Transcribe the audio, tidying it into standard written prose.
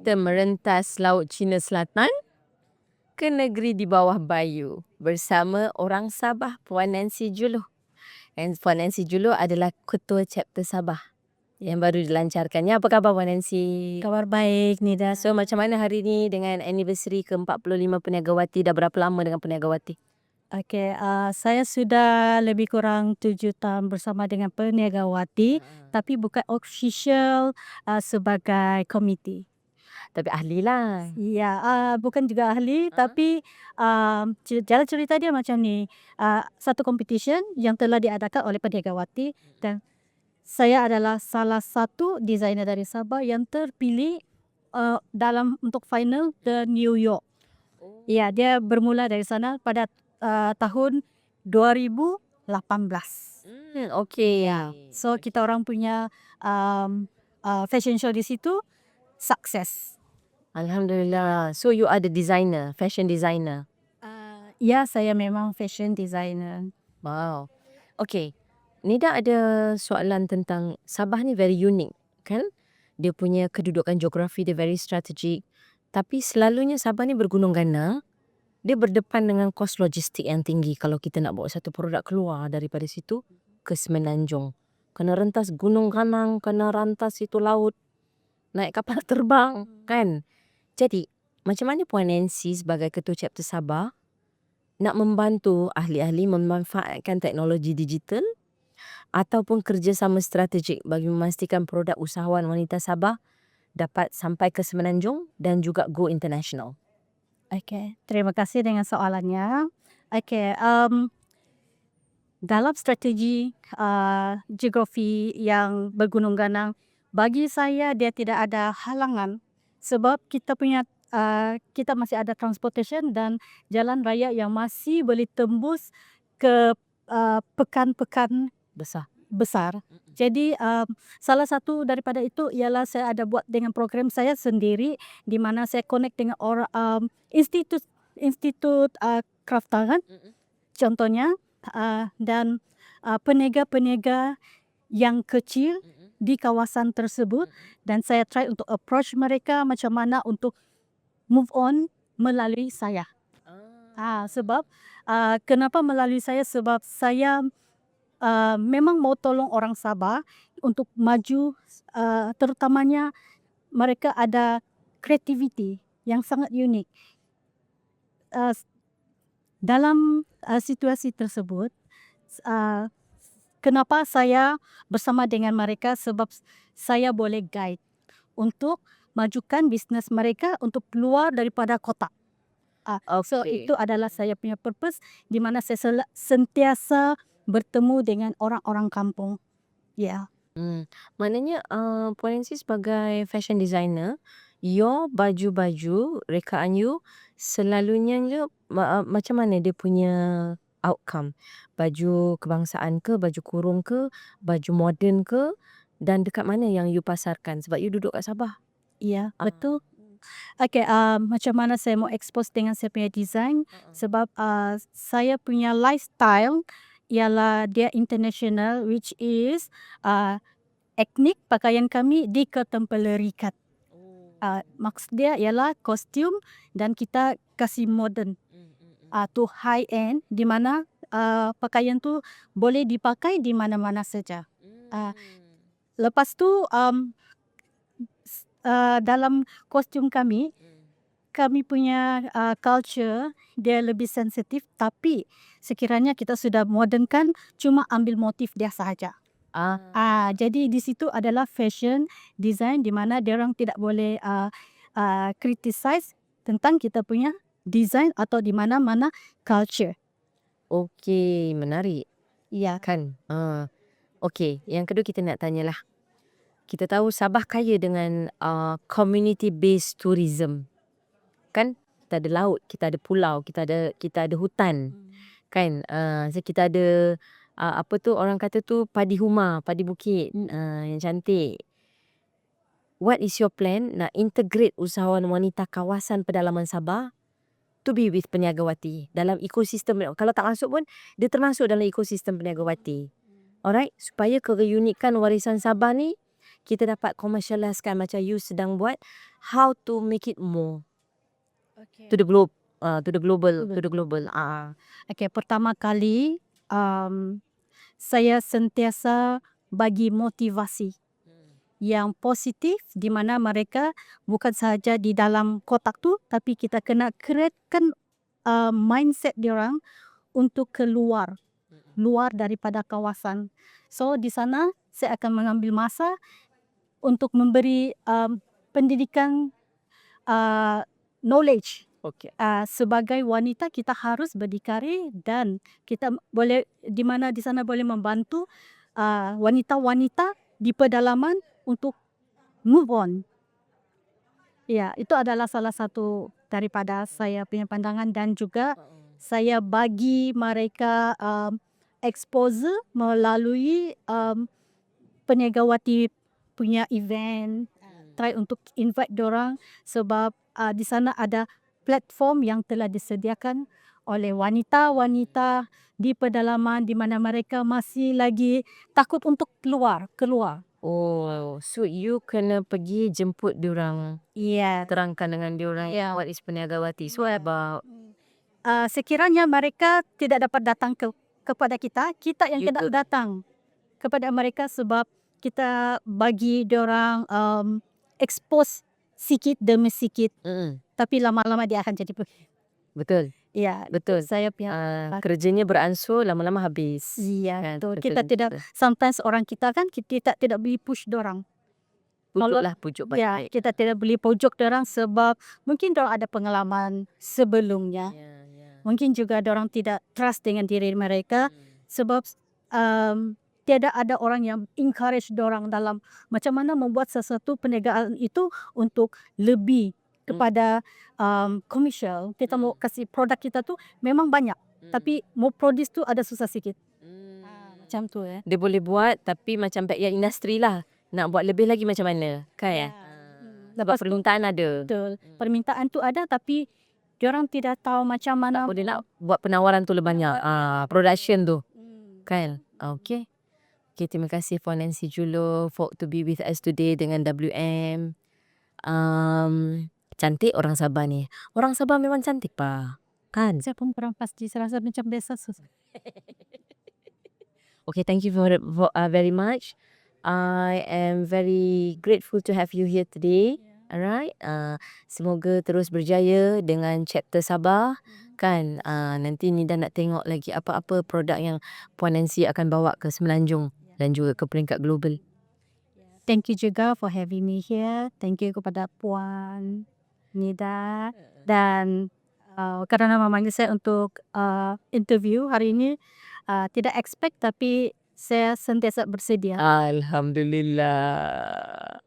kita merentas Laut Cina Selatan ke negeri di bawah Bayu bersama orang Sabah, Puan Nancy Juluh. Dan Puan Nancy Juluh adalah Ketua Chapter Sabah yang baru dilancarkannya. Apa khabar Puan Nancy? Kabar baik, Nida. So macam mana hari ni dengan anniversary ke-45 Peniagawati? Dah berapa lama dengan Peniagawati? Okey, saya sudah lebih kurang 7 tahun bersama dengan Perniagawati, tapi bukan official sebagai komiti. Tapi ahli lah. Ya, bukan juga ahli, tapi jalan cerita dia macam ni. Satu competition yang telah diadakan oleh Perniagawati dan saya adalah salah satu designer dari Sabah yang terpilih dalam untuk final ke New York. Ya, dia bermula dari sana pada tahun 2018. Okey. Ya, so kita orang punya fashion show di situ sukses. Alhamdulillah. So you are the designer, fashion designer. Ya, saya memang fashion designer. Wow. Okay. Nida ada soalan tentang Sabah ni very unique, kan? Dia punya kedudukan geografi dia very strategic. Tapi selalunya Sabah ni bergunung ganang. Dia berdepan dengan kos logistik yang tinggi kalau kita nak bawa satu produk keluar daripada situ ke Semenanjung. Kena rentas gunung ganang, kena rantas itu laut, naik kapal terbang, kan? Jadi, macam mana Puan Nancy sebagai Ketua Chapter Sabah nak membantu ahli-ahli memanfaatkan teknologi digital ataupun kerjasama strategik bagi memastikan produk usahawan wanita Sabah dapat sampai ke Semenanjung dan juga go international? Okey, terima kasih dengan soalannya. Okey, dalam strategi geografi yang bergunung ganang, bagi saya dia tidak ada halangan sebab kita punya kita masih ada transportation dan jalan raya yang masih boleh tembus ke pekan-pekan besar. Jadi salah satu daripada itu ialah saya ada buat dengan program saya sendiri di mana saya connect dengan orang institut craft tangan contohnya dan peniaga-peniaga yang kecil di kawasan tersebut dan saya try untuk approach mereka macam mana untuk move on melalui saya. Sebab kenapa melalui saya? Sebab saya memang mau tolong orang Sabah untuk maju, terutamanya mereka ada kreativiti yang sangat unik. Dalam situasi tersebut, kenapa saya bersama dengan mereka? Sebab saya boleh guide untuk majukan bisnes mereka untuk keluar daripada kota. So itu adalah saya punya purpose di mana saya sentiasa bertemu dengan orang-orang kampung. Ya. Maknanya Puan Nancy sebagai fashion designer, your baju-baju rekaan you selalunya macam mana dia punya outcome? Baju kebangsaan ke, baju kurung ke, baju moden ke, dan dekat mana yang you pasarkan? Sebab you duduk kat Sabah. Ya, betul. Okey, macam mana saya mau expose dengan saya punya design sebab saya punya lifestyle ialah dia international, which is etnik pakaian kami diketempelerikkan. Maksud dia ialah kostum dan kita kasih modern to high end di mana pakaian tu boleh dipakai di mana-mana saja. Lepas tu dalam kostum kami punya culture dia lebih sensitif, tapi sekiranya kita sudah modernkan, cuma ambil motif dia sahaja. Jadi di situ adalah fashion design di mana dia orang tidak boleh criticize tentang kita punya design atau di mana-mana culture. Okey, menarik. Ya. Kan? Okey, yang kedua kita nak tanyalah. Kita tahu Sabah kaya dengan community based tourism. Kan? Kita ada laut, kita ada pulau, kita ada hutan. Kan? So kita ada apa tu orang kata tu padi huma, padi bukit. Yang cantik. What is your plan nak integrate usahawan wanita kawasan pedalaman Sabah to be with Peniagawati dalam ekosistem? Kalau tak masuk pun dia termasuk dalam ekosistem Peniagawati. Alright, supaya keunikan warisan Sabah ni kita dapat commercializekan macam you sedang buat, how to make it more to the globe, to the global. Okey, pertama kali saya sentiasa bagi motivasi yang positif di mana mereka bukan sahaja di dalam kotak tu, tapi kita kena createkan mindset diorang untuk keluar daripada kawasan. So di sana saya akan mengambil masa untuk memberi pendidikan knowledge. Okay. Sebagai wanita kita harus berdikari dan kita boleh di mana di sana boleh membantu wanita-wanita di pedalaman untuk move on. Ya, itu adalah salah satu daripada saya punya pandangan dan juga saya bagi mereka exposure melalui Peniagawati punya event. Try untuk invite dorang sebab di sana ada platform yang telah disediakan oleh wanita-wanita di pedalaman di mana mereka masih lagi takut untuk keluar. Oh, so you kena pergi jemput diorang, Iya. terangkan dengan diorang Ya. what is Peniagawati. So about Sekiranya mereka tidak dapat datang kepada kita yang You tidak do. datang kepada mereka sebab kita bagi diorang expose sikit demi sikit, tapi lama-lama dia akan jadi Betul. ya, Betul. saya punya Kerjanya beransur, lama-lama habis. iya, Kan? betul. Betul, Kita tidak betul. sometimes orang kita kan kita tidak boleh push dorang. Pujuklah, pujuk Ya, baik-baik. kita tidak boleh pujuk dorang sebab mungkin dorang ada pengalaman sebelumnya. Ya, ya. Mungkin juga dorang tidak trust dengan diri mereka sebab tiada ada orang yang encourage dorang dalam macam mana membuat sesuatu perniagaan itu untuk lebih kepada komersial. Kita mau kasih produk kita tu memang banyak, tapi mau produce tu ada susah sikit. Macam tu ya. Dia boleh buat tapi macam backyard industry lah. Nak buat lebih lagi macam mana? Kan ya? Sebab Lepas permintaan ada. betul. Permintaan tu ada tapi diorang tidak tahu macam mana. Tak boleh nak buat penawaran tu lebih banyak. Production tu. Kan? Okay. Okay, terima kasih Puan Nancy Julo for to be with us today dengan WM. Cantik orang Sabah ni. Orang Sabah memang cantik pa. Kan? Saya pun kurang pasti, saya rasa macam biasa. Okay, thank you very much. I am very grateful to have you here today. Alright. Semoga terus berjaya dengan chapter Sabah. Kan? Nanti Nida nak tengok lagi apa-apa produk yang Puan Nancy akan bawa ke Semenanjung dan juga ke peringkat global. Thank you juga for having me here. Thank you kepada Puan Nida dan kerana memanggil saya untuk interview hari ini. Tidak expect tapi saya sentiasa bersedia. Alhamdulillah.